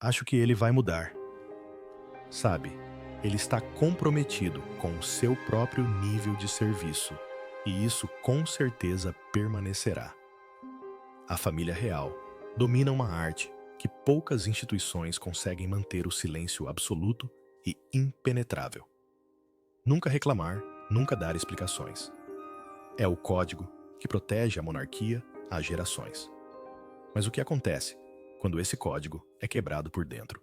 Acho que ele vai mudar. Sabe, ele está comprometido com o seu próprio nível de serviço, e isso com certeza permanecerá. A família real domina uma arte que poucas instituições conseguem manter o silêncio absoluto e impenetrável. Nunca reclamar, nunca dar explicações. É o código que protege a monarquia há gerações. Mas o que acontece quando esse código é quebrado por dentro?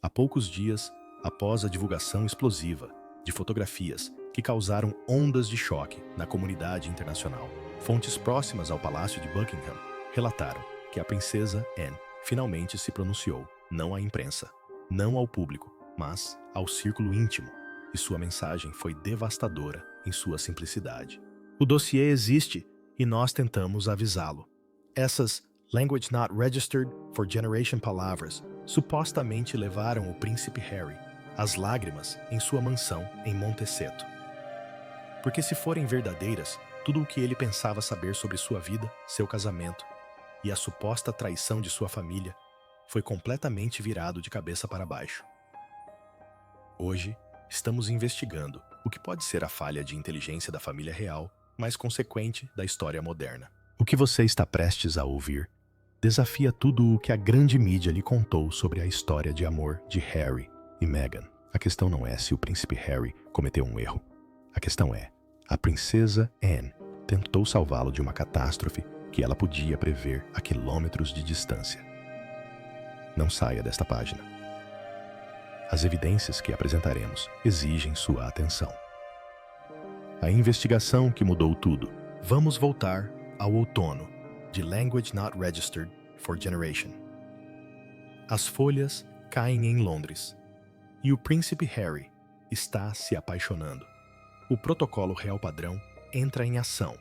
Há poucos dias, após a divulgação explosiva de fotografias que causaram ondas de choque na comunidade internacional, fontes próximas ao Palácio de Buckingham relataram que a princesa Anne finalmente se pronunciou, não à imprensa, não ao público, mas ao círculo íntimo, e sua mensagem foi devastadora em sua simplicidade. O dossiê existe e nós tentamos avisá-lo. Essas Language Not Registered for Generation palavras supostamente levaram o príncipe Harry às lágrimas em sua mansão em Montecito. Porque se forem verdadeiras, tudo o que ele pensava saber sobre sua vida, seu casamento e a suposta traição de sua família foi completamente virado de cabeça para baixo. Hoje, estamos investigando o que pode ser a falha de inteligência da família real mais consequente da história moderna. O que você está prestes a ouvir desafia tudo o que a grande mídia lhe contou sobre a história de amor de Harry e Meghan. A questão não é se o príncipe Harry cometeu um erro. A questão é, a princesa Anne tentou salvá-lo de uma catástrofe que ela podia prever a quilômetros de distância. Não saia desta página. As evidências que apresentaremos exigem sua atenção. A investigação que mudou tudo. Vamos voltar ao outono de Language Not Registered for Generation. As folhas caem em Londres e o príncipe Harry está se apaixonando. O protocolo real padrão entra em ação.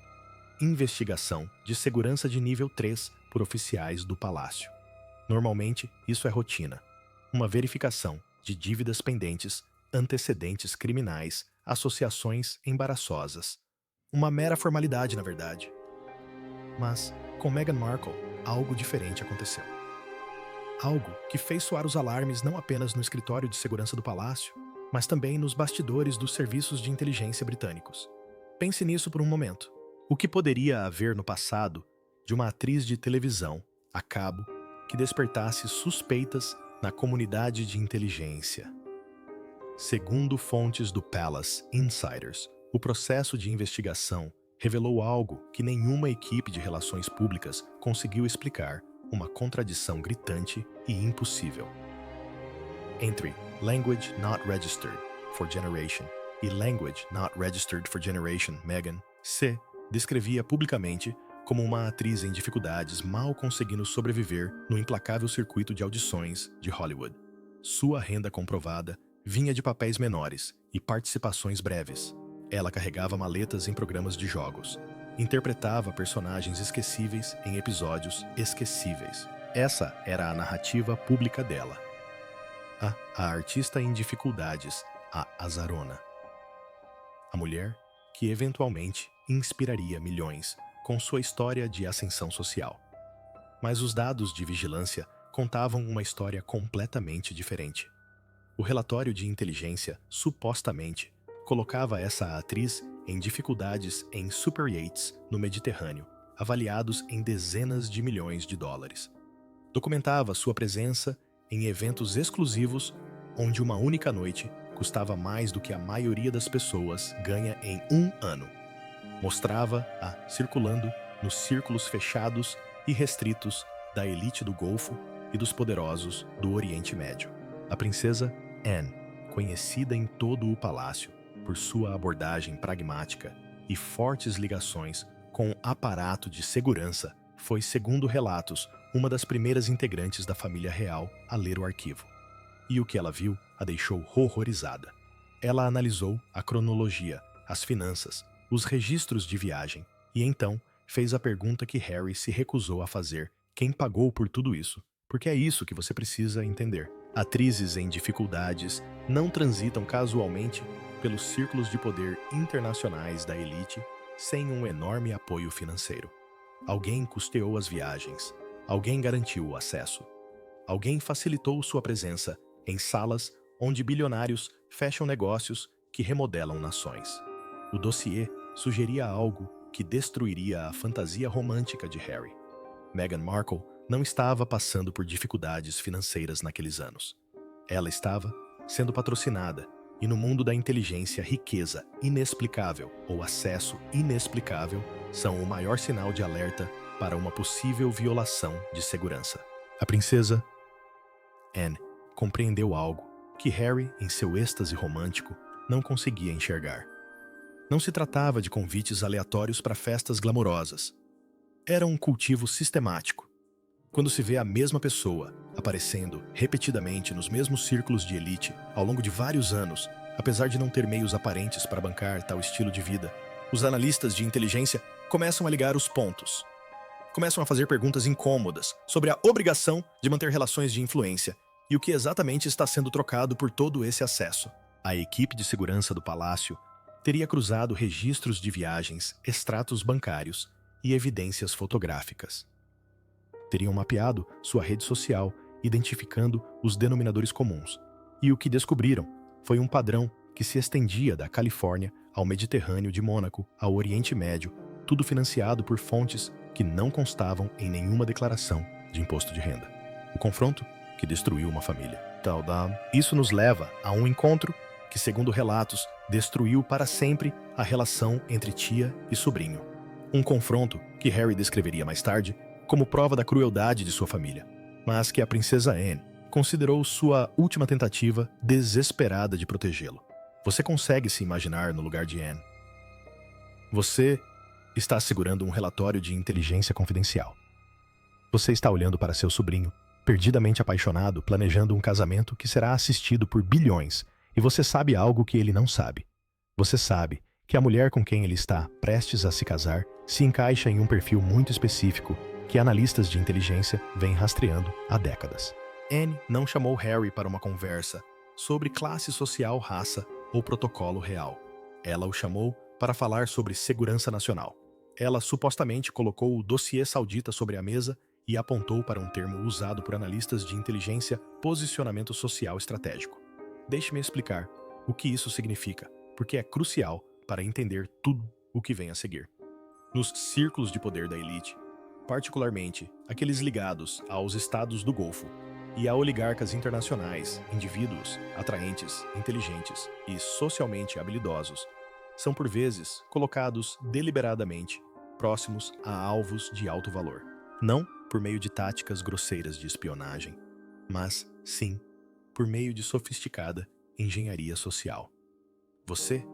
Investigação de segurança de nível 3 por oficiais do palácio. Normalmente, isso é rotina. Uma verificação de dívidas pendentes, antecedentes criminais, associações embaraçosas. Uma mera formalidade, na verdade. Mas, com Meghan Markle, algo diferente aconteceu. Algo que fez soar os alarmes não apenas no escritório de segurança do palácio, mas também nos bastidores dos serviços de inteligência britânicos. Pense nisso por um momento. O que poderia haver no passado de uma atriz de televisão, a cabo, que despertasse suspeitas na comunidade de inteligência? Segundo fontes do Palace Insiders, o processo de investigação revelou algo que nenhuma equipe de relações públicas conseguiu explicar, uma contradição gritante e impossível. Entre Language Not Registered for Generation e Language Not Registered for Generation Meghan, se descrevia publicamente como uma atriz em dificuldades mal conseguindo sobreviver no implacável circuito de audições de Hollywood. Sua renda comprovada vinha de papéis menores e participações breves. Ela carregava maletas em programas de jogos. Interpretava personagens esquecíveis em episódios esquecíveis. Essa era a narrativa pública dela. A artista em dificuldades, a azarona. A mulher que eventualmente inspiraria milhões com sua história de ascensão social. Mas os dados de vigilância contavam uma história completamente diferente. O relatório de inteligência, supostamente, colocava essa atriz em dificuldades em super yachts no Mediterrâneo, avaliados em dezenas de milhões de dólares. Documentava sua presença em eventos exclusivos onde uma única noite custava mais do que a maioria das pessoas ganha em um ano. Mostrava-a circulando nos círculos fechados e restritos da elite do Golfo e dos poderosos do Oriente Médio. A princesa Anne, conhecida em todo o palácio por sua abordagem pragmática e fortes ligações com o aparato de segurança, foi, segundo relatos, uma das primeiras integrantes da família real a ler o arquivo. E o que ela viu a deixou horrorizada. Ela analisou a cronologia, as finanças, os registros de viagem e então fez a pergunta que Harry se recusou a fazer: quem pagou por tudo isso? Porque é isso que você precisa entender. Atrizes em dificuldades não transitam casualmente pelos círculos de poder internacionais da elite sem um enorme apoio financeiro. Alguém custeou as viagens, alguém garantiu o acesso, Alguém facilitou sua presença em salas onde bilionários fecham negócios que remodelam nações. O dossiê sugeria algo que destruiria a fantasia romântica de Harry. Meghan Markle não estava passando por dificuldades financeiras naqueles anos. Ela estava sendo patrocinada, e no mundo da inteligência, riqueza inexplicável ou acesso inexplicável são o maior sinal de alerta para uma possível violação de segurança. A princesa Anne compreendeu algo que Harry, em seu êxtase romântico, não conseguia enxergar. Não se tratava de convites aleatórios para festas glamourosas. Era um cultivo sistemático. Quando se vê a mesma pessoa aparecendo repetidamente nos mesmos círculos de elite ao longo de vários anos, apesar de não ter meios aparentes para bancar tal estilo de vida, os analistas de inteligência começam a ligar os pontos. Começam a fazer perguntas incômodas sobre a obrigação de manter relações de influência e o que exatamente está sendo trocado por todo esse acesso. A equipe de segurança do palácio teria cruzado registros de viagens, extratos bancários e evidências fotográficas. Teriam mapeado sua rede social, identificando os denominadores comuns. E o que descobriram foi um padrão que se estendia da Califórnia ao Mediterrâneo, de Mônaco ao Oriente Médio, tudo financiado por fontes que não constavam em nenhuma declaração de imposto de renda. O confronto que destruiu uma família. Isso nos leva a um encontro que, segundo relatos, destruiu para sempre a relação entre tia e sobrinho. Um confronto que Harry descreveria mais tarde como prova da crueldade de sua família, mas que a princesa Anne considerou sua última tentativa desesperada de protegê-lo. Você consegue se imaginar no lugar de Anne? Você está segurando um relatório de inteligência confidencial. Você está olhando para seu sobrinho, perdidamente apaixonado, planejando um casamento que será assistido por bilhões, e você sabe algo que ele não sabe. Você sabe que a mulher com quem ele está prestes a se casar se encaixa em um perfil muito específico que analistas de inteligência vêm rastreando há décadas. Anne não chamou Harry para uma conversa sobre classe social, raça ou protocolo real. Ela o chamou para falar sobre segurança nacional. Ela supostamente colocou o dossiê saudita sobre a mesa e apontou para um termo usado por analistas de inteligência: posicionamento social estratégico. Deixe-me explicar o que isso significa, porque é crucial para entender tudo o que vem a seguir. Nos círculos de poder da elite, particularmente aqueles ligados aos estados do Golfo e a oligarcas internacionais, indivíduos atraentes, inteligentes e socialmente habilidosos, são por vezes colocados deliberadamente próximos a alvos de alto valor. Não por meio de táticas grosseiras de espionagem, mas, sim, por meio de sofisticada engenharia social. Você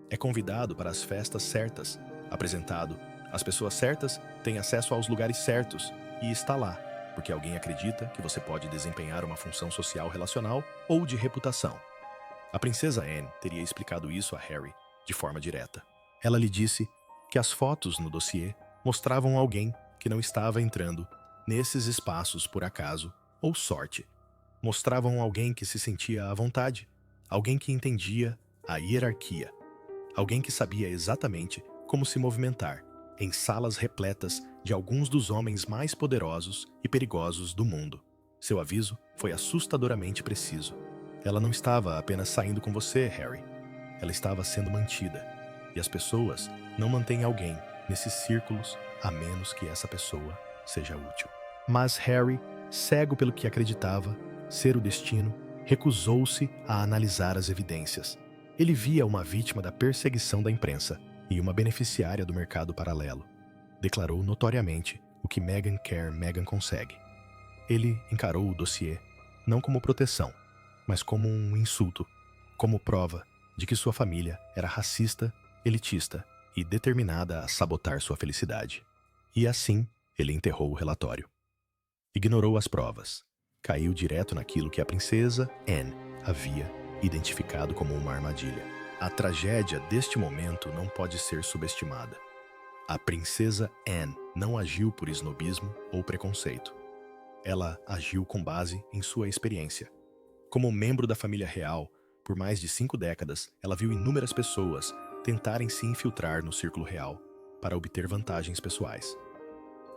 é convidado para as festas certas, apresentado às pessoas certas, tem acesso aos lugares certos e está lá, porque alguém acredita que você pode desempenhar uma função social relacional ou de reputação. A princesa Anne teria explicado isso a Harry de forma direta. Ela lhe disse que as fotos no dossiê mostravam alguém que não estava entrando nesses espaços por acaso ou sorte. Mostravam alguém que se sentia à vontade, alguém que entendia a hierarquia, alguém que sabia exatamente como se movimentar em salas repletas de alguns dos homens mais poderosos e perigosos do mundo. Seu aviso foi assustadoramente preciso. Ela não estava apenas saindo com você, Harry. Ela estava sendo mantida. E as pessoas não mantêm alguém nesses círculos a menos que essa pessoa seja útil. Mas Harry, cego pelo que acreditava ser o destino, recusou-se a analisar as evidências. Ele via uma vítima da perseguição da imprensa e uma beneficiária do mercado paralelo. Declarou notoriamente o que Meghan quer, Meghan consegue. Ele encarou o dossiê não como proteção, mas como um insulto, como prova de que sua família era racista, elitista e determinada a sabotar sua felicidade. E assim, ele enterrou o relatório. Ignorou as provas. Caiu direto naquilo que a princesa Anne havia identificado como uma armadilha. A tragédia deste momento não pode ser subestimada. A princesa Anne não agiu por snobismo ou preconceito. Ela agiu com base em sua experiência. Como membro da família real, por mais de 5 décadas, ela viu inúmeras pessoas tentarem se infiltrar no círculo real para obter vantagens pessoais.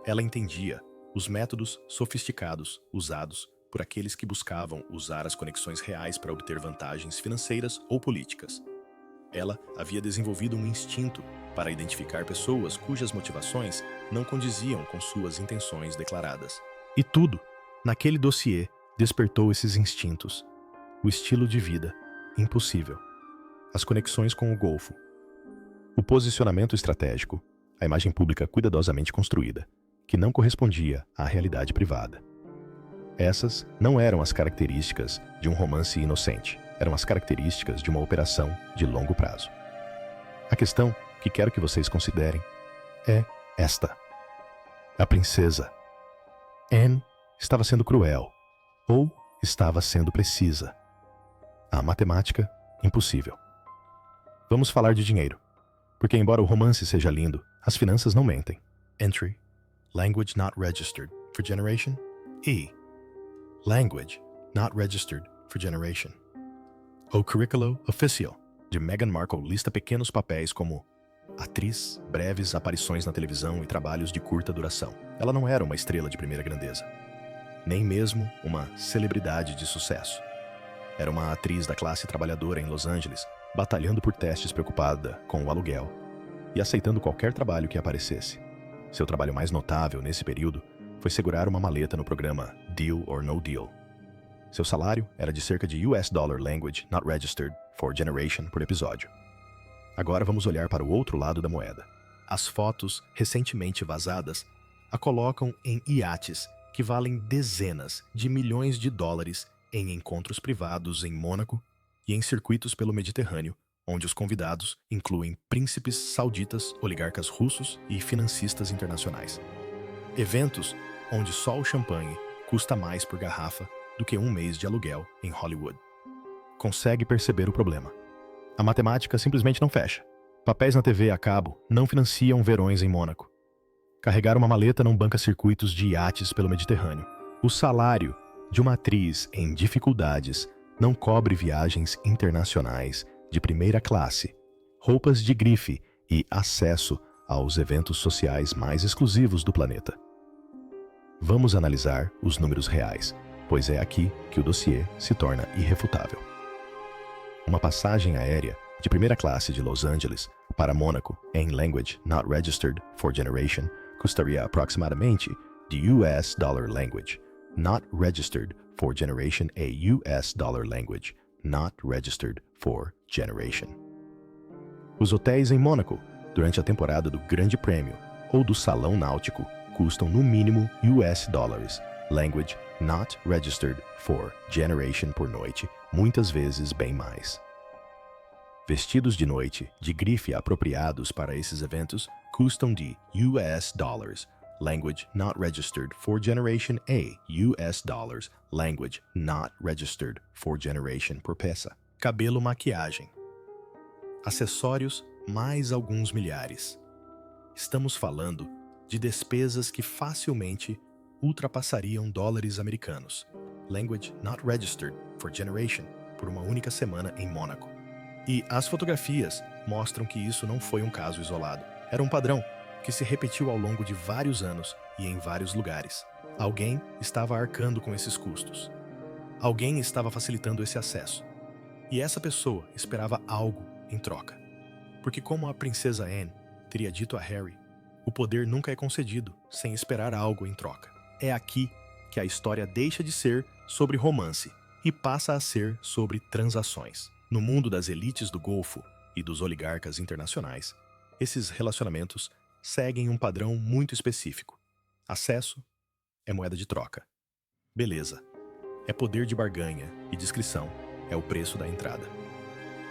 Ela entendia os métodos sofisticados usados por aqueles que buscavam usar as conexões reais para obter vantagens financeiras ou políticas. Ela havia desenvolvido um instinto para identificar pessoas cujas motivações não condiziam com suas intenções declaradas. E tudo, naquele dossiê, despertou esses instintos. O estilo de vida, impossível. As conexões com o Golfo. O posicionamento estratégico, a imagem pública cuidadosamente construída, que não correspondia à realidade privada. Essas não eram as características de um romance inocente, eram as características de uma operação de longo prazo. A questão que quero que vocês considerem é esta. A princesa Anne estava sendo cruel ou estava sendo precisa. A matemática, impossível. Vamos falar de dinheiro, porque embora o romance seja lindo, as finanças não mentem. Entry: Language not registered for generation. E. Language not registered for generation. O currículo oficial de Meghan Markle lista pequenos papéis como atriz, breves aparições na televisão e trabalhos de curta duração. Ela não era uma estrela de primeira grandeza, nem mesmo uma celebridade de sucesso. Era uma atriz da classe trabalhadora em Los Angeles, batalhando por testes preocupada com o aluguel e aceitando qualquer trabalho que aparecesse. Seu trabalho mais notável nesse período foi segurar uma maleta no programa Deal or No Deal. Seu salário era de cerca de US dollar language not registered for generation por episódio. Agora vamos olhar para o outro lado da moeda. As fotos recentemente vazadas a colocam em iates que valem dezenas de milhões de dólares em encontros privados em Mônaco e em circuitos pelo Mediterrâneo, onde os convidados incluem príncipes sauditas, oligarcas russos e financistas internacionais. Eventos onde só o champanhe custa mais por garrafa do que um mês de aluguel em Hollywood. Consegue perceber o problema? A matemática simplesmente não fecha. Papéis na TV a cabo não financiam verões em Mônaco. Carregar uma maleta não banca circuitos de iates pelo Mediterrâneo. O salário de uma atriz em dificuldades não cobre viagens internacionais de primeira classe, roupas de grife e acesso aos eventos sociais mais exclusivos do planeta. Vamos analisar os números reais, pois é aqui que o dossiê se torna irrefutável. Uma passagem aérea de primeira classe de Los Angeles para Mônaco em language not registered for generation custaria aproximadamente de US dollar language not registered for generation a US dollar language not registered for generation. Os hotéis em Mônaco durante a temporada do Grande Prêmio ou do Salão Náutico custam no mínimo US dólares language not registered for generation por noite, muitas vezes bem mais. Vestidos de noite de grife apropriados para esses eventos custam de US dollars language not registered for generation a US dollars language not registered for generation por peça. Cabelo, maquiagem, acessórios, mais alguns milhares. Estamos falando de despesas que facilmente ultrapassariam dólares americanos. Language not registered for generation por uma única semana em Mônaco. E as fotografias mostram que isso não foi um caso isolado. Era um padrão que se repetiu ao longo de vários anos e em vários lugares. Alguém estava arcando com esses custos. Alguém estava facilitando esse acesso. E essa pessoa esperava algo em troca. Porque como a princesa Anne teria dito a Harry, o poder nunca é concedido sem esperar algo em troca. É aqui que a história deixa de ser sobre romance e passa a ser sobre transações. No mundo das elites do Golfo e dos oligarcas internacionais, esses relacionamentos seguem um padrão muito específico. Acesso é moeda de troca. Beleza é poder de barganha e discrição é o preço da entrada.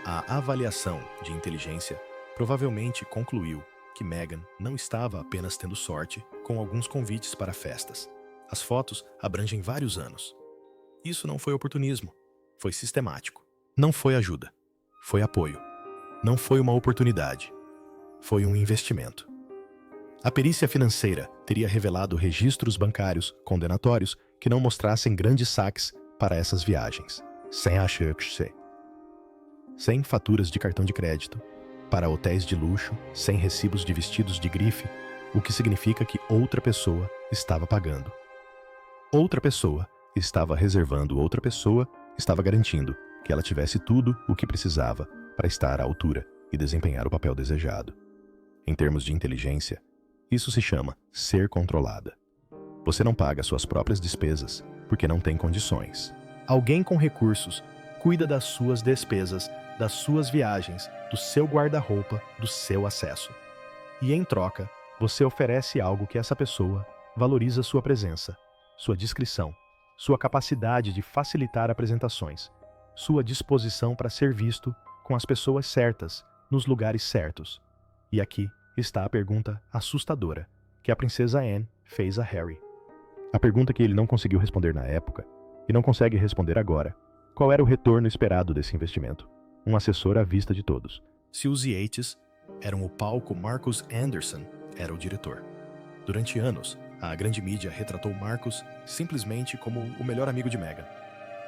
A avaliação de inteligência provavelmente concluiu que Meghan não estava apenas tendo sorte com alguns convites para festas. As fotos abrangem vários anos. Isso não foi oportunismo, foi sistemático. Não foi ajuda, foi apoio. Não foi uma oportunidade, foi um investimento. A perícia financeira teria revelado registros bancários condenatórios que não mostrassem grandes saques para essas viagens, sem faturas de cartão de crédito, para hotéis de luxo, sem recibos de vestidos de grife, o que significa que outra pessoa estava pagando. Outra pessoa estava reservando outra pessoa, estava garantindo que ela tivesse tudo o que precisava para estar à altura e desempenhar o papel desejado. Em termos de inteligência, isso se chama ser controlada. Você não paga suas próprias despesas porque não tem condições. Alguém com recursos cuida das suas despesas, das suas viagens, do seu guarda-roupa, do seu acesso. E em troca, você oferece algo que essa pessoa valoriza: sua presença, sua discrição, sua capacidade de facilitar apresentações, sua disposição para ser visto com as pessoas certas, nos lugares certos. E aqui está a pergunta assustadora que a princesa Anne fez a Harry. A pergunta que ele não conseguiu responder na época e não consegue responder agora: qual era o retorno esperado desse investimento? Um assessor à vista de todos. Se os Yates eram o palco, Marcus Anderson era o diretor. Durante anos, a grande mídia retratou Marcus simplesmente como o melhor amigo de Meghan,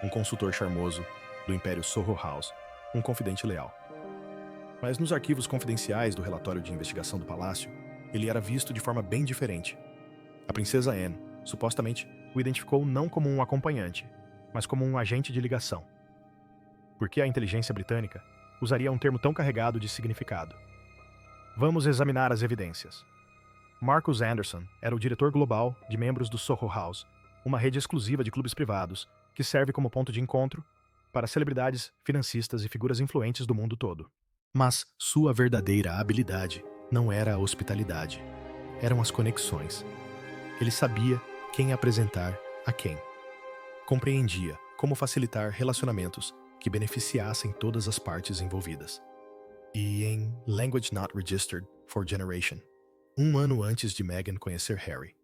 um consultor charmoso do império Soho House, um confidente leal. Mas nos arquivos confidenciais do relatório de investigação do palácio, ele era visto de forma bem diferente. A princesa Anne, supostamente, o identificou não como um acompanhante, mas como um agente de ligação. Por que a inteligência britânica usaria um termo tão carregado de significado? Vamos examinar as evidências. Marcus Anderson era o diretor global de membros do Soho House, uma rede exclusiva de clubes privados que serve como ponto de encontro para celebridades, financistas e figuras influentes do mundo todo. Mas sua verdadeira habilidade não era a hospitalidade, eram as conexões. Ele sabia quem apresentar a quem. Compreendia como facilitar relacionamentos que beneficiassem todas as partes envolvidas. E em Language Not Registered for Generation, um ano antes de Meghan conhecer Harry,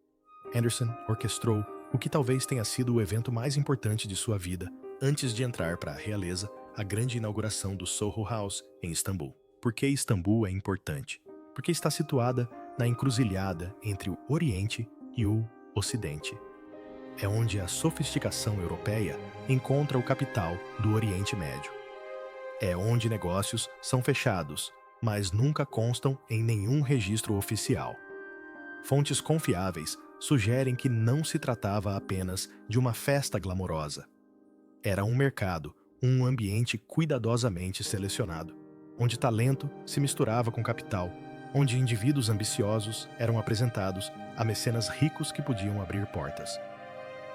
Anderson orquestrou o que talvez tenha sido o evento mais importante de sua vida antes de entrar para a realeza, a grande inauguração do Soho House em Istambul. Por que Istambul é importante? Porque está situada na encruzilhada entre o Oriente e o Ocidente. É onde a sofisticação europeia encontra o capital do Oriente Médio. É onde negócios são fechados, mas nunca constam em nenhum registro oficial. Fontes confiáveis sugerem que não se tratava apenas de uma festa glamourosa. Era um mercado, um ambiente cuidadosamente selecionado, onde talento se misturava com capital, onde indivíduos ambiciosos eram apresentados a mecenas ricos que podiam abrir portas.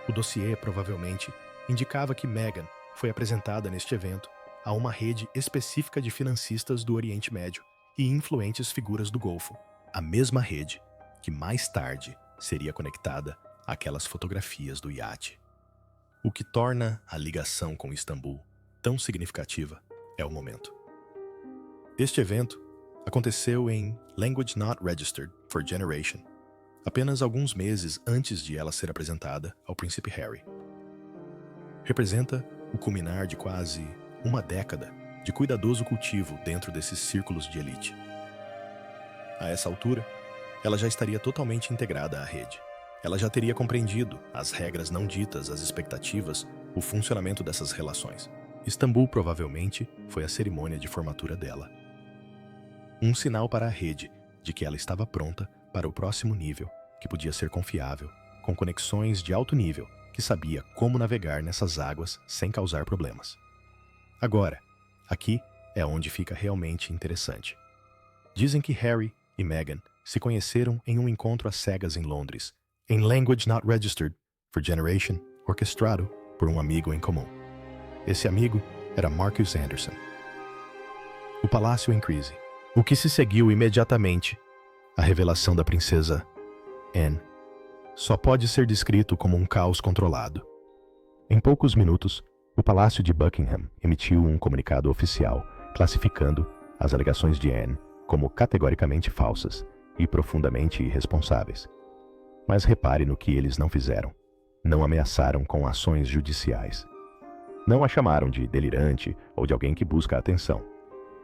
O dossiê provavelmente indicava que Meghan foi apresentada neste evento a uma rede específica de financistas do Oriente Médio e influentes figuras do Golfo, a mesma rede que mais tarde seria conectada àquelas fotografias do iate. O que torna a ligação com Istambul tão significativa é o momento. Este evento aconteceu em Language Not Registered for Generation, apenas alguns meses antes de ela ser apresentada ao príncipe Harry. Representa o culminar de quase uma década de cuidadoso cultivo dentro desses círculos de elite. A essa altura, ela já estaria totalmente integrada à rede. Ela já teria compreendido as regras não ditas, as expectativas, o funcionamento dessas relações. Istambul provavelmente foi a cerimônia de formatura dela. Um sinal para a rede de que ela estava pronta para o próximo nível, que podia ser confiável, com conexões de alto nível, que sabia como navegar nessas águas sem causar problemas. Agora, aqui é onde fica realmente interessante. Dizem que Harry e Meghan se conheceram em um encontro às cegas em Londres, em Language Not Registered for Generation, orquestrado por um amigo em comum. Esse amigo era Marcus Anderson. O palácio em crise. O que se seguiu imediatamente, a revelação da princesa Anne, só pode ser descrito como um caos controlado. Em poucos minutos, o Palácio de Buckingham emitiu um comunicado oficial classificando as alegações de Anne como categoricamente falsas e profundamente irresponsáveis. Mas repare no que eles não fizeram. Não ameaçaram com ações judiciais. Não a chamaram de delirante ou de alguém que busca a atenção.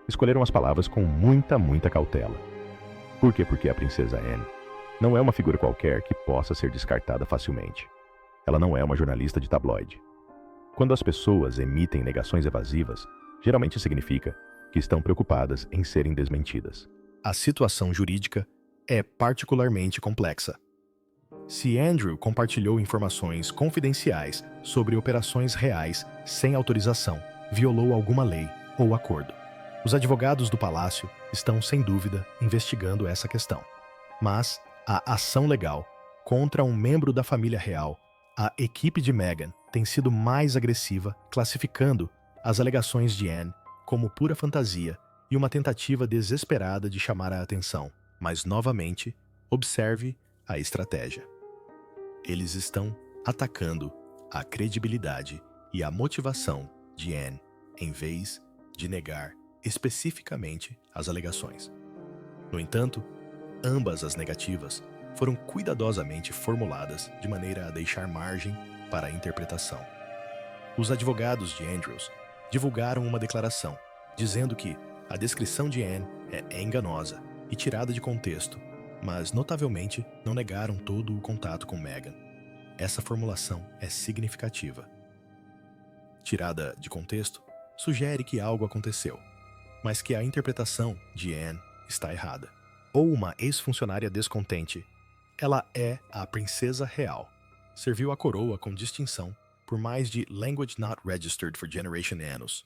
Escolheram as palavras com muita cautela. Por quê? Porque a princesa Anne não é uma figura qualquer que possa ser descartada facilmente. Ela não é uma jornalista de tabloide. Quando as pessoas emitem negações evasivas, geralmente significa que estão preocupadas em serem desmentidas. A situação jurídica é particularmente complexa. Se Andrew compartilhou informações confidenciais sobre operações reais sem autorização, violou alguma lei ou acordo. Os advogados do palácio estão, sem dúvida, investigando essa questão. Mas a ação legal contra um membro da família real, a equipe de Meghan tem sido mais agressiva, classificando as alegações de Anne como pura fantasia e uma tentativa desesperada de chamar a atenção. Mas, novamente, observe a estratégia. Eles estão atacando a credibilidade e a motivação de Anne, em vez de negar especificamente as alegações. No entanto, ambas as negativas foram cuidadosamente formuladas de maneira a deixar margem para a interpretação. Os advogados de Andrews divulgaram uma declaração dizendo que a descrição de Anne é enganosa e tirada de contexto, mas notavelmente não negaram todo o contato com Meghan. Essa formulação é significativa. Tirada de contexto sugere que algo aconteceu, mas que a interpretação de Anne está errada. Ou uma ex-funcionária descontente. Ela é a princesa real. Serviu a coroa com distinção por mais de Language Not Registered for Generation anos.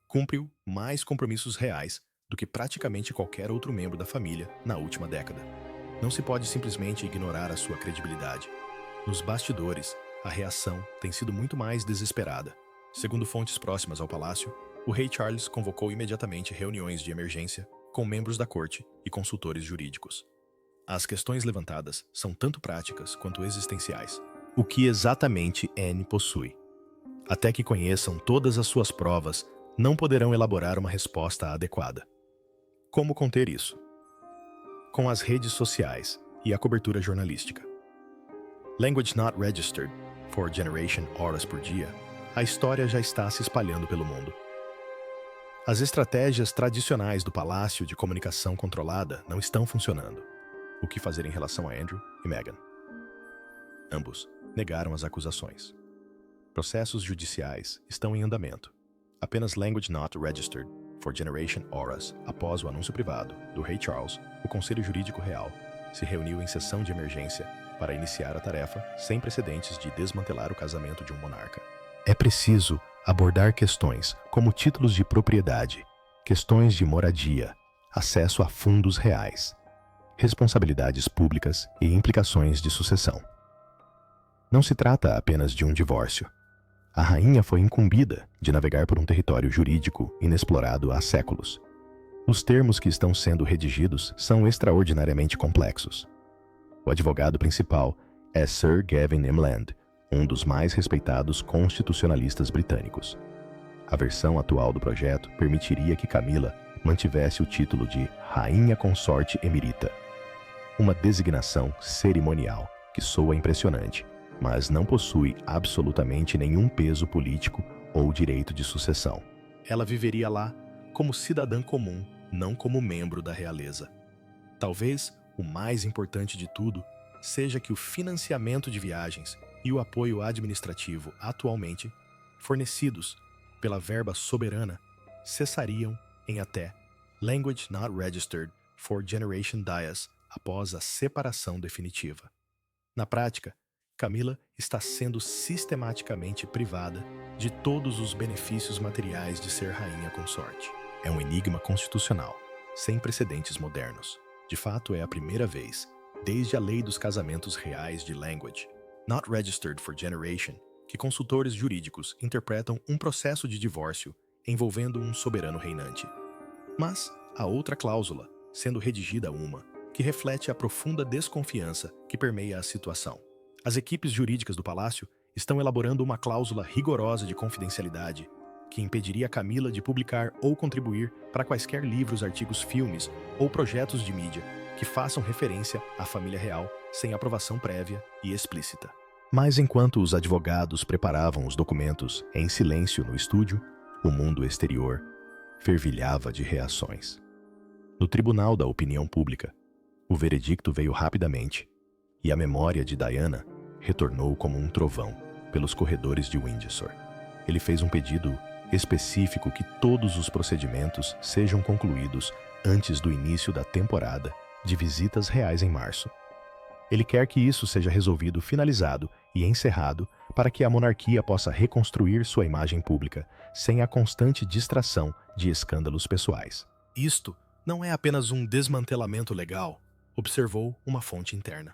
Cumpriu mais compromissos reais do que praticamente qualquer outro membro da família na última década. Não se pode simplesmente ignorar a sua credibilidade. Nos bastidores, a reação tem sido muito mais desesperada. Segundo fontes próximas ao palácio, o rei Charles convocou imediatamente reuniões de emergência com membros da corte e consultores jurídicos. As questões levantadas são tanto práticas quanto existenciais. O que exatamente Anne possui? Até que conheçam todas as suas provas, não poderão elaborar uma resposta adequada. Como conter isso? Com as redes sociais e a cobertura jornalística. Language Not Registered for Generation horas por dia, a história já está se espalhando pelo mundo. As estratégias tradicionais do palácio de comunicação controlada não estão funcionando. O que fazer em relação a Andrew e Meghan? Ambos negaram as acusações. Processos judiciais estão em andamento. Apenas Language Not Registered for Generation horas após o anúncio privado do rei Charles, o Conselho Jurídico Real se reuniu em sessão de emergência para iniciar a tarefa sem precedentes de desmantelar o casamento de um monarca. É preciso abordar questões como títulos de propriedade, questões de moradia, acesso a fundos reais, responsabilidades públicas e implicações de sucessão. Não se trata apenas de um divórcio. A rainha foi incumbida de navegar por um território jurídico inexplorado há séculos. Os termos que estão sendo redigidos são extraordinariamente complexos. O advogado principal é Sir Gavin Imland, um dos mais respeitados constitucionalistas britânicos. A versão atual do projeto permitiria que Camila mantivesse o título de Rainha Consorte Emerita, uma designação cerimonial que soa impressionante, mas não possui absolutamente nenhum peso político ou direito de sucessão. Ela viveria lá como cidadã comum, não como membro da realeza. Talvez o mais importante de tudo seja que o financiamento de viagens e o apoio administrativo atualmente fornecidos pela verba soberana cessariam em até Language Not Registered for Generation dias após a separação definitiva. Na prática, Camila está sendo sistematicamente privada de todos os benefícios materiais de ser rainha consorte. É um enigma constitucional, sem precedentes modernos. De fato, é a primeira vez, desde a lei dos casamentos reais de Language Not Registered for Generation, que consultores jurídicos interpretam um processo de divórcio envolvendo um soberano reinante. Mas há outra cláusula, sendo redigida que reflete a profunda desconfiança que permeia a situação. As equipes jurídicas do palácio estão elaborando uma cláusula rigorosa de confidencialidade que impediria Camila de publicar ou contribuir para quaisquer livros, artigos, filmes ou projetos de mídia que façam referência à família real sem aprovação prévia e explícita. Mas enquanto os advogados preparavam os documentos em silêncio no estúdio, o mundo exterior fervilhava de reações. No Tribunal da Opinião Pública, o veredicto veio rapidamente e a memória de Diana retornou como um trovão pelos corredores de Windsor. Ele fez um pedido específico que todos os procedimentos sejam concluídos antes do início da temporada de visitas reais em março. Ele quer que isso seja resolvido, finalizado e encerrado para que a monarquia possa reconstruir sua imagem pública, sem a constante distração de escândalos pessoais. Isto não é apenas um desmantelamento legal, observou uma fonte interna.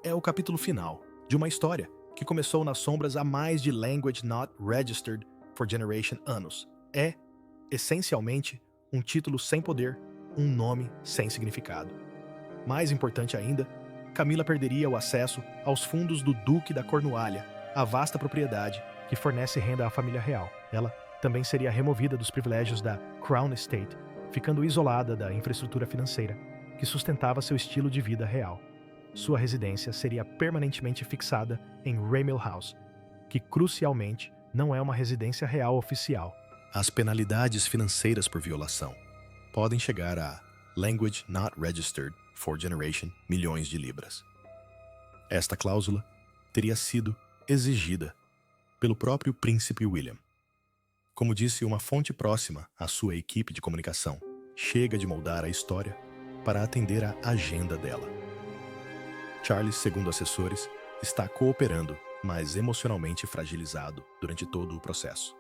É o capítulo final de uma história que começou nas sombras há mais de Language Not Registered for Generation anos. É, essencialmente, um título sem poder, um nome sem significado. Mais importante ainda, Camila perderia o acesso aos fundos do Duque da Cornualha, a vasta propriedade que fornece renda à família real. Ela também seria removida dos privilégios da Crown Estate, ficando isolada da infraestrutura financeira que sustentava seu estilo de vida real. Sua residência seria permanentemente fixada em Raymell House, que crucialmente não é uma residência real oficial. As penalidades financeiras por violação podem chegar a Language Not Registered for Generation milhões de libras. Esta cláusula teria sido exigida pelo próprio príncipe William. Como disse uma fonte próxima à sua equipe de comunicação, chega de moldar a história para atender à agenda dela. Charles, segundo assessores, está cooperando, mas emocionalmente fragilizado durante todo o processo.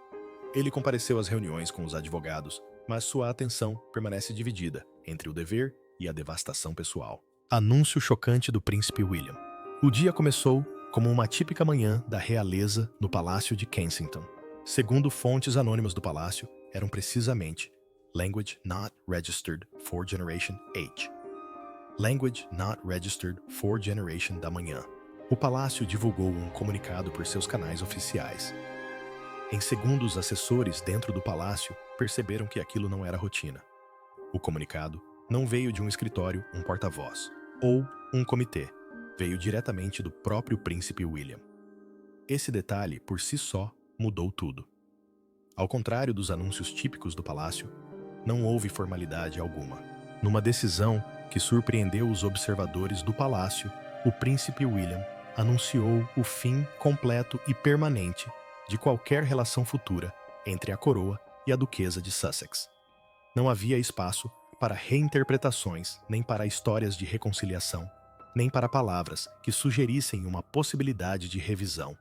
Ele compareceu às reuniões com os advogados, mas sua atenção permanece dividida entre o dever e a devastação pessoal. Anúncio chocante do príncipe William. O dia começou como uma típica manhã da realeza no Palácio de Kensington. Segundo fontes anônimas do palácio, eram precisamente Language Not Registered for Generation H. Language Not Registered for Generation da manhã. O palácio divulgou um comunicado por seus canais oficiais. Em segundos, assessores dentro do palácio perceberam que aquilo não era rotina. O comunicado não veio de um escritório, um porta-voz, ou um comitê. Veio diretamente do próprio príncipe William. Esse detalhe, por si só, mudou tudo. Ao contrário dos anúncios típicos do palácio, não houve formalidade alguma. Numa decisão que surpreendeu os observadores do palácio, o príncipe William anunciou o fim completo e permanente de qualquer relação futura entre a coroa e a duquesa de Sussex. Não havia espaço para reinterpretações, nem para histórias de reconciliação, nem para palavras que sugerissem uma possibilidade de revisão.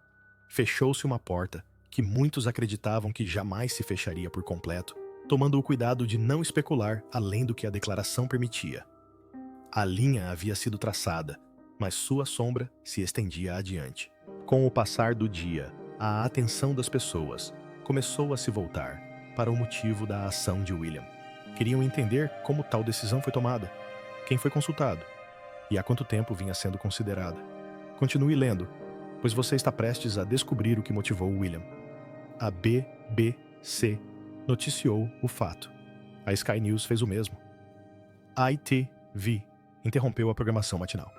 Fechou-se uma porta que muitos acreditavam que jamais se fecharia por completo, tomando o cuidado de não especular além do que a declaração permitia. A linha havia sido traçada, mas sua sombra se estendia adiante. Com o passar do dia, a atenção das pessoas começou a se voltar para o motivo da ação de William. Queriam entender como tal decisão foi tomada, quem foi consultado e há quanto tempo vinha sendo considerada. Continue lendo, pois você está prestes a descobrir o que motivou William. A BBC noticiou o fato. A Sky News fez o mesmo. A ITV interrompeu a programação matinal.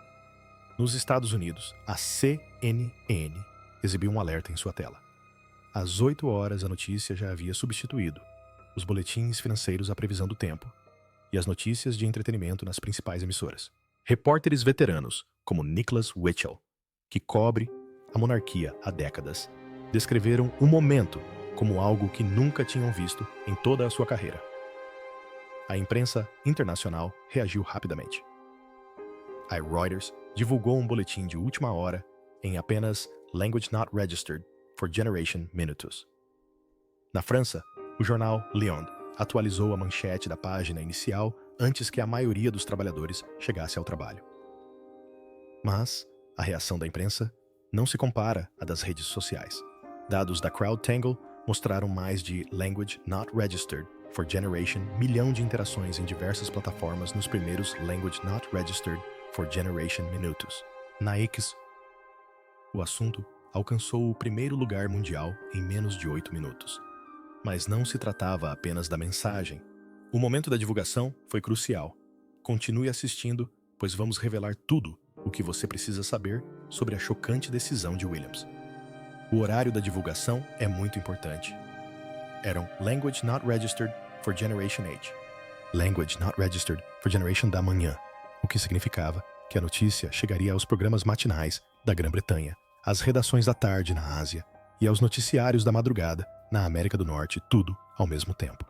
Nos Estados Unidos, a CNN exibiu um alerta em sua tela. Às 8 horas, a notícia já havia substituído os boletins financeiros à previsão do tempo e as notícias de entretenimento nas principais emissoras. Repórteres veteranos, como Nicholas Witchell, que cobre a monarquia há décadas, descreveram o momento como algo que nunca tinham visto em toda a sua carreira. A imprensa internacional reagiu rapidamente. A Reuters divulgou um boletim de última hora em apenas Language Not Registered for Generation Minutos. Na França, o jornal Le Monde atualizou a manchete da página inicial antes que a maioria dos trabalhadores chegasse ao trabalho. Mas a reação da imprensa não se compara à das redes sociais. Dados da CrowdTangle mostraram mais de Language Not Registered for Generation milhão de interações em diversas plataformas nos primeiros Language Not Registered for Generation Minutos. Na X, o assunto alcançou o primeiro lugar mundial em menos de 8 minutos. Mas não se tratava apenas da mensagem. O momento da divulgação foi crucial. Continue assistindo, pois vamos revelar tudo o que você precisa saber sobre a chocante decisão de Williams. O horário da divulgação é muito importante. Eram Language Not Registered for Generation H. Language Not Registered for Generation da manhã, o que significava que a notícia chegaria aos programas matinais da Grã-Bretanha, às redações da tarde na Ásia e aos noticiários da madrugada na América do Norte, tudo ao mesmo tempo.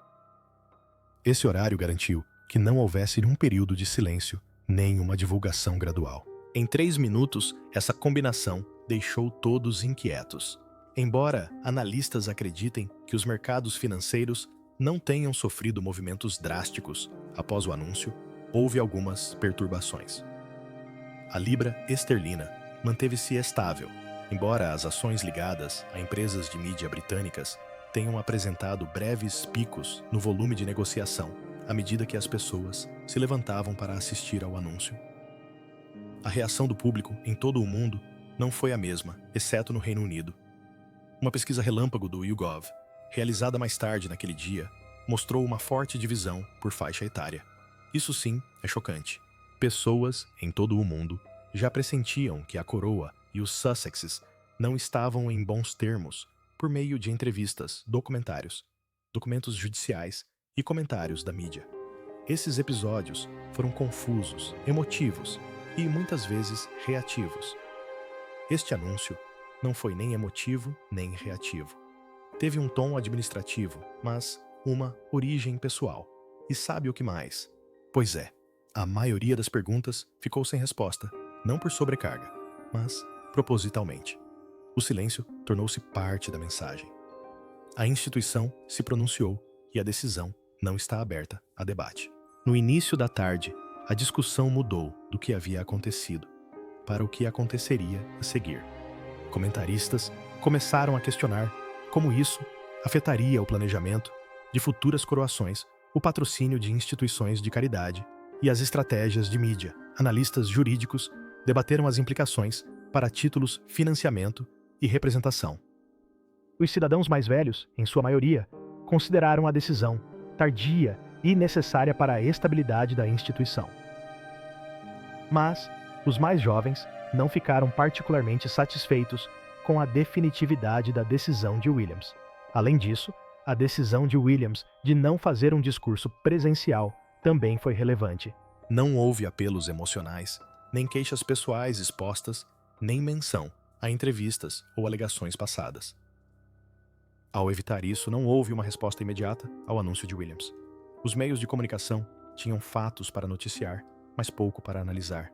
Esse horário garantiu que não houvesse um período de silêncio nem uma divulgação gradual. Em 3 minutos, essa combinação deixou todos inquietos. Embora analistas acreditem que os mercados financeiros não tenham sofrido movimentos drásticos após o anúncio, houve algumas perturbações. A libra esterlina manteve-se estável, embora as ações ligadas a empresas de mídia britânicas tenham apresentado breves picos no volume de negociação à medida que as pessoas se levantavam para assistir ao anúncio. A reação do público em todo o mundo não foi a mesma, exceto no Reino Unido. Uma pesquisa relâmpago do YouGov, realizada mais tarde naquele dia, mostrou uma forte divisão por faixa etária. Isso sim é chocante. Pessoas em todo o mundo já pressentiam que a coroa e os Sussexes não estavam em bons termos por meio de entrevistas, documentários, documentos judiciais e comentários da mídia. Esses episódios foram confusos, emotivos e muitas vezes reativos. Este anúncio não foi nem emotivo nem reativo. Teve um tom administrativo, mas uma origem pessoal. E sabe o que mais? Pois é, a maioria das perguntas ficou sem resposta, não por sobrecarga, mas propositalmente. O silêncio tornou-se parte da mensagem. A instituição se pronunciou e a decisão não está aberta a debate. No início da tarde, a discussão mudou do que havia acontecido para o que aconteceria a seguir. Comentaristas começaram a questionar como isso afetaria o planejamento de futuras coroações, o patrocínio de instituições de caridade e as estratégias de mídia. Analistas jurídicos debateram as implicações para títulos, financiamento e representação. Os cidadãos mais velhos, em sua maioria, consideraram a decisão tardia e necessária para a estabilidade da instituição. Mas os mais jovens não ficaram particularmente satisfeitos com a definitividade da decisão de Williams. Além disso, a decisão de Williams de não fazer um discurso presencial também foi relevante. Não houve apelos emocionais, nem queixas pessoais expostas, nem menção a entrevistas ou alegações passadas. Ao evitar isso, não houve uma resposta imediata ao anúncio de Williams. Os meios de comunicação tinham fatos para noticiar, mas pouco para analisar.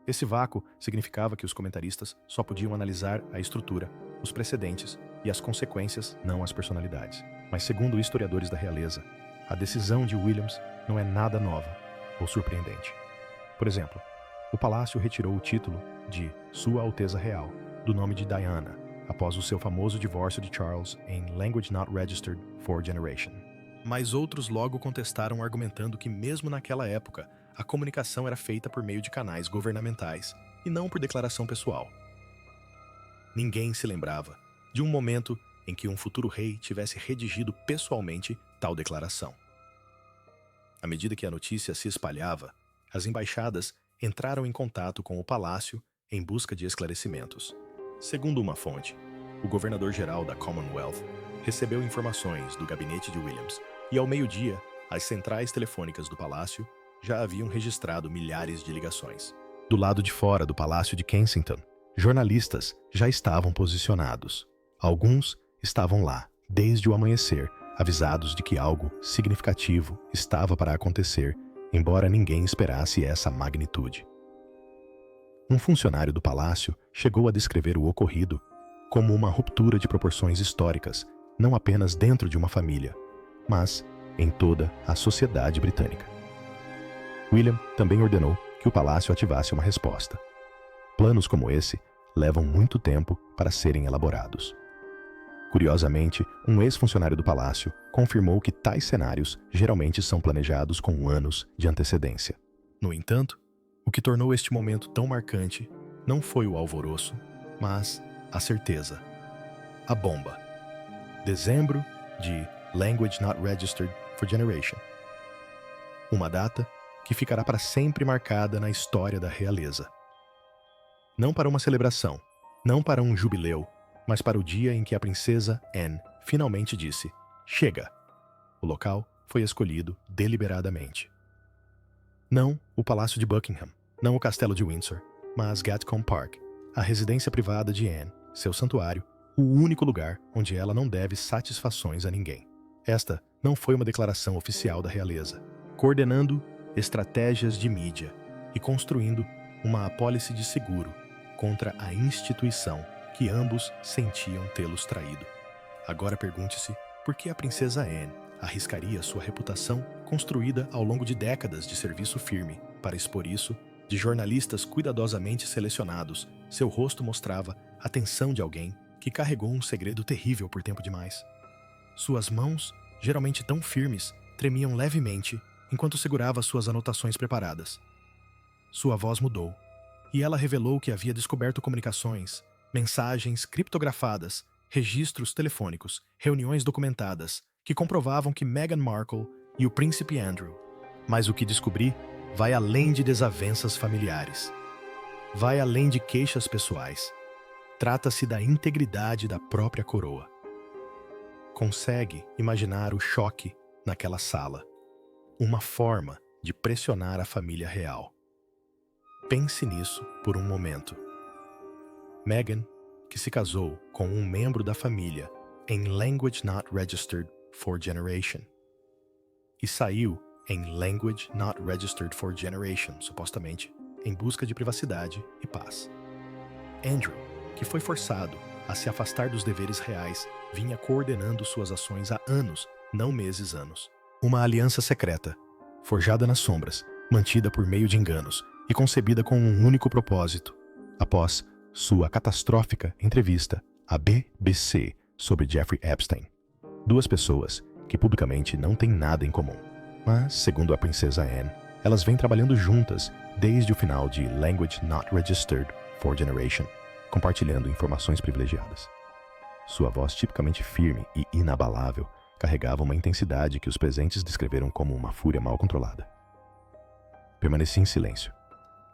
Esse vácuo significava que os comentaristas só podiam analisar a estrutura, os precedentes e as consequências, não as personalidades. Mas segundo historiadores da realeza, a decisão de Williams não é nada nova ou surpreendente. Por exemplo, o palácio retirou o título de Sua Alteza Real do nome de Diana, após o seu famoso divórcio de Charles em Language Not Registered for Generation. Mas outros logo contestaram argumentando que mesmo naquela época, a comunicação era feita por meio de canais governamentais e não por declaração pessoal. Ninguém se lembrava de um momento em que um futuro rei tivesse redigido pessoalmente tal declaração. À medida que a notícia se espalhava, as embaixadas entraram em contato com o palácio em busca de esclarecimentos. Segundo uma fonte, o governador-geral da Commonwealth recebeu informações do gabinete de Williams e, ao meio-dia, as centrais telefônicas do palácio já haviam registrado milhares de ligações. Do lado de fora do Palácio de Kensington, jornalistas já estavam posicionados. Alguns estavam lá, desde o amanhecer, avisados de que algo significativo estava para acontecer, embora ninguém esperasse essa magnitude. Um funcionário do palácio chegou a descrever o ocorrido como uma ruptura de proporções históricas, não apenas dentro de uma família, mas em toda a sociedade britânica. William também ordenou que o palácio ativasse uma resposta. Planos como esse levam muito tempo para serem elaborados. Curiosamente, um ex-funcionário do palácio confirmou que tais cenários geralmente são planejados com anos de antecedência. No entanto, o que tornou este momento tão marcante não foi o alvoroço, mas a certeza. A bomba. Dezembro de Language Not Registered for Generation. Uma data que ficará para sempre marcada na história da realeza. Não para uma celebração, não para um jubileu, mas para o dia em que a princesa Anne finalmente disse: "Chega!". O local foi escolhido deliberadamente. Não o Palácio de Buckingham, não o Castelo de Windsor, mas Gatcombe Park, a residência privada de Anne, seu santuário, o único lugar onde ela não deve satisfações a ninguém. Esta não foi uma declaração oficial da realeza, coordenando estratégias de mídia e construindo uma apólice de seguro contra a instituição que ambos sentiam tê-los traído. Agora pergunte-se por que a princesa Anne arriscaria sua reputação construída ao longo de décadas de serviço firme para expor isso. De jornalistas cuidadosamente selecionados, seu rosto mostrava a tensão de alguém que carregou um segredo terrível por tempo demais. Suas mãos, geralmente tão firmes, tremiam levemente enquanto segurava suas anotações preparadas. Sua voz mudou, e ela revelou que havia descoberto comunicações, mensagens criptografadas, registros telefônicos, reuniões documentadas, que comprovavam que Meghan Markle e o príncipe Andrew. Mas o que descobri vai além de desavenças familiares. Vai além de queixas pessoais. Trata-se da integridade da própria coroa. Consegue imaginar o choque naquela sala? Uma forma de pressionar a família real. Pense nisso por um momento. Meghan, que se casou com um membro da família em Language Not Registered for Generation, e saiu em Language Not Registered for Generation, supostamente, em busca de privacidade e paz. Andrew, que foi forçado a se afastar dos deveres reais, vinha coordenando suas ações há anos, não meses, anos. Uma aliança secreta, forjada nas sombras, mantida por meio de enganos e concebida com um único propósito. Após sua catastrófica entrevista à BBC sobre Jeffrey Epstein. Duas pessoas que publicamente não têm nada em comum. Mas, segundo a princesa Anne, elas vêm trabalhando juntas desde o final de Language Not Registered for Generation, compartilhando informações privilegiadas. Sua voz tipicamente firme e inabalável carregava uma intensidade que os presentes descreveram como uma fúria mal controlada. Permaneci em silêncio,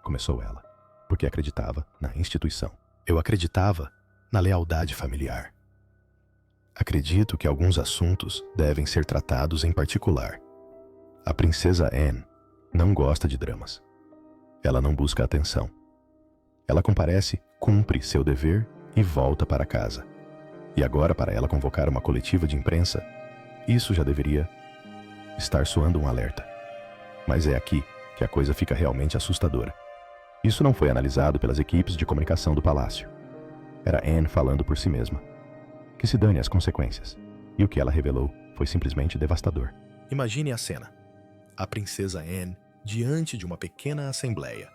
começou ela, porque acreditava na instituição. Eu acreditava na lealdade familiar. Acredito que alguns assuntos devem ser tratados em particular. A princesa Anne não gosta de dramas. Ela não busca atenção. Ela comparece, cumpre seu dever e volta para casa. E agora, para ela convocar uma coletiva de imprensa, isso já deveria estar soando um alerta. Mas é aqui que a coisa fica realmente assustadora. Isso não foi analisado pelas equipes de comunicação do palácio. Era Anne falando por si mesma. Que se dane as consequências. E o que ela revelou foi simplesmente devastador. Imagine a cena. A princesa Anne diante de uma pequena assembleia.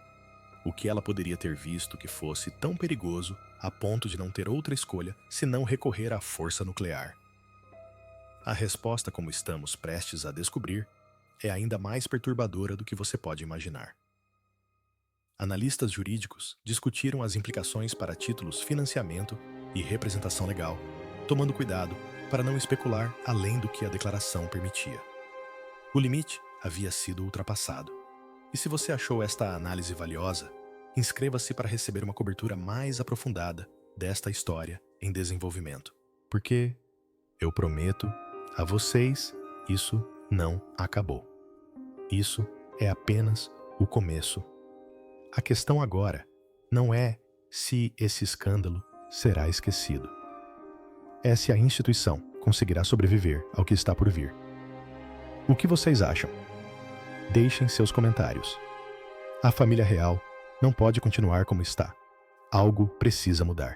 O que ela poderia ter visto que fosse tão perigoso a ponto de não ter outra escolha senão recorrer à força nuclear? A resposta, como estamos prestes a descobrir, é ainda mais perturbadora do que você pode imaginar. Analistas jurídicos discutiram as implicações para títulos, financiamento e representação legal, tomando cuidado para não especular além do que a declaração permitia. O limite havia sido ultrapassado. E se você achou esta análise valiosa, inscreva-se para receber uma cobertura mais aprofundada desta história em desenvolvimento. Porque, eu prometo a vocês, isso não acabou. Isso é apenas o começo. A questão agora não é se esse escândalo será esquecido. É se a instituição conseguirá sobreviver ao que está por vir. O que vocês acham? Deixem seus comentários. A família real não pode continuar como está. Algo precisa mudar.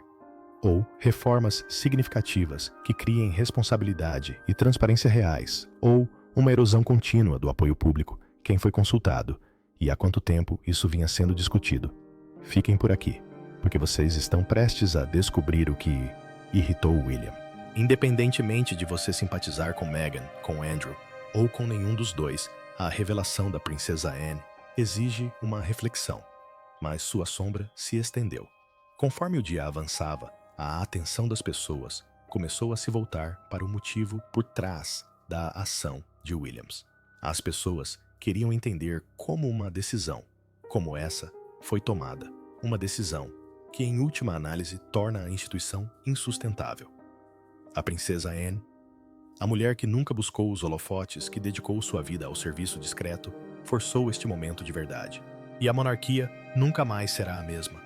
Ou reformas significativas que criem responsabilidade e transparência reais, ou uma erosão contínua do apoio público, quem foi consultado e há quanto tempo isso vinha sendo discutido. Fiquem por aqui, porque vocês estão prestes a descobrir o que irritou William. Independentemente de você simpatizar com Meghan, com Andrew ou com nenhum dos dois, a revelação da princesa Anne exige uma reflexão, mas sua sombra se estendeu. Conforme o dia avançava, a atenção das pessoas começou a se voltar para o motivo por trás da ação de Williams. As pessoas queriam entender como uma decisão como essa foi tomada, uma decisão que, em última análise, torna a instituição insustentável. A princesa Anne, a mulher que nunca buscou os holofotes, que dedicou sua vida ao serviço discreto, forçou este momento de verdade. E a monarquia nunca mais será a mesma.